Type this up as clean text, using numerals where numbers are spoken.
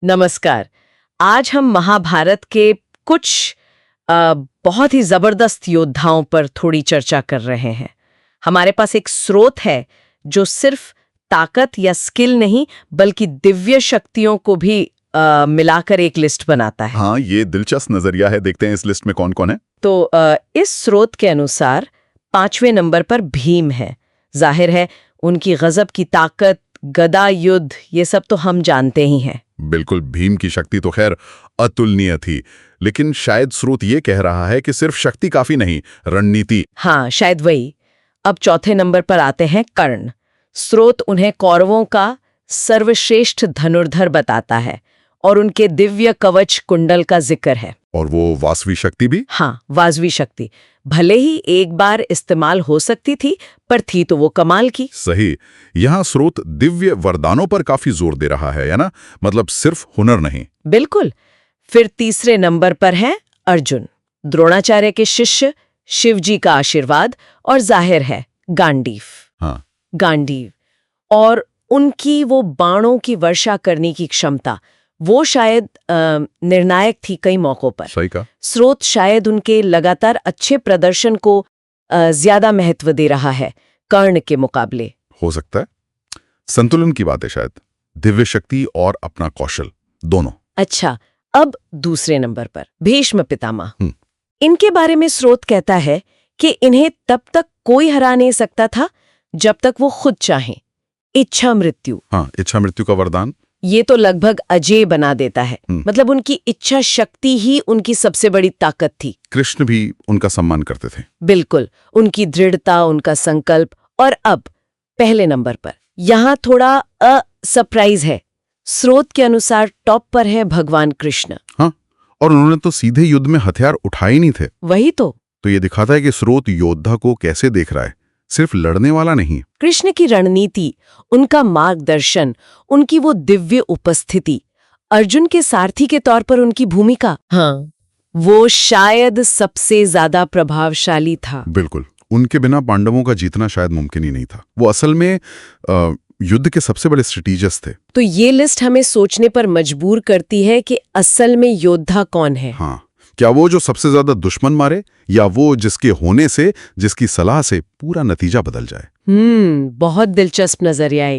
नमस्कार। आज हम महाभारत के कुछ बहुत ही जबरदस्त योद्धाओं पर थोड़ी चर्चा कर रहे हैं। हमारे पास एक स्रोत है जो सिर्फ ताकत या स्किल नहीं बल्कि दिव्य शक्तियों को भी मिलाकर एक लिस्ट बनाता है। हाँ, ये दिलचस्प नजरिया है। देखते हैं इस लिस्ट में कौन कौन है। तो इस स्रोत के अनुसार 5वें नंबर पर भीम है। जाहिर है उनकी गजब की ताकत, गदा युद्ध, ये सब तो हम जानते ही हैं। बिल्कुल, भीम की शक्ति तो खैर अतुलनीय थी, लेकिन शायद स्रोत ये कह रहा है कि सिर्फ शक्ति काफी नहीं, रणनीति। हाँ, शायद वही। अब चौथे नंबर पर आते हैं कर्ण। स्रोत उन्हें कौरवों का सर्वश्रेष्ठ धनुर्धर बताता है और उनके दिव्य कवच कुंडल का जिक्र है। और वो वासवी शक्ति भी। हाँ, वासवी शक्ति भले ही एक बार इस्तेमाल हो सकती थी, पर थी तो वो कमाल की। सही। यहाँ स्रोत दिव्य वरदानों पर काफी जोर दे रहा है ना, मतलब सिर्फ हुनर नहीं। बिल्कुल। फिर तीसरे नंबर पर है अर्जुन, द्रोणाचार्य के शिष्य, शिवजी का आशीर्वाद और जाहिर है गांडीव। हाँ, गांडीव और उनकी वो बाणों की वर्षा करने की क्षमता, वो शायद निर्णायक थी कई मौकों पर। सही कहा। स्रोत शायद उनके लगातार अच्छे प्रदर्शन को ज्यादा महत्व दे रहा है कर्ण के मुकाबले। हो सकता है संतुलन की बात है शायद, दिव्य शक्ति और अपना कौशल दोनों। अच्छा, अब दूसरे नंबर पर भीष्म पितामह। इनके बारे में स्रोत कहता है कि इन्हें तब तक कोई हरा नहीं सकता था जब तक वो खुद चाहें। इच्छा मृत्यु। हाँ, इच्छा मृत्यु का वरदान। ये तो लगभग अजेय बना देता है। मतलब उनकी इच्छा शक्ति ही उनकी सबसे बड़ी ताकत थी। कृष्ण भी उनका सम्मान करते थे। बिल्कुल, उनकी दृढ़ता, उनका संकल्प। और अब पहले नंबर पर यहाँ थोड़ा सरप्राइज है। स्रोत के अनुसार टॉप पर है भगवान कृष्ण। हाँ, और उन्होंने तो सीधे युद्ध में हथियार उठाए नहीं थे। वही तो ये दिखाता है कि स्रोत योद्धा को कैसे देख रहा है, सिर्फ लड़ने वाला नहीं। कृष्ण की रणनीति, उनका मार्गदर्शन, उनकी वो दिव्य उपस्थिति, अर्जुन के सारथी के तौर पर उनकी भूमिका, हाँ, वो शायद सबसे ज्यादा प्रभावशाली था। बिल्कुल, उनके बिना पांडवों का जीतना शायद मुमकिन ही नहीं था। वो असल में युद्ध के सबसे बड़े स्ट्रेटेजिस्ट थे। तो ये लिस्ट हमें सोचने पर मजबूर करती है कि असल में योद्धा कौन है। हाँ, क्या वो जो सबसे ज्यादा दुश्मन मारे, या वो जिसके होने से, जिसकी सलाह से पूरा नतीजा बदल जाए। बहुत दिलचस्प नजरिया है।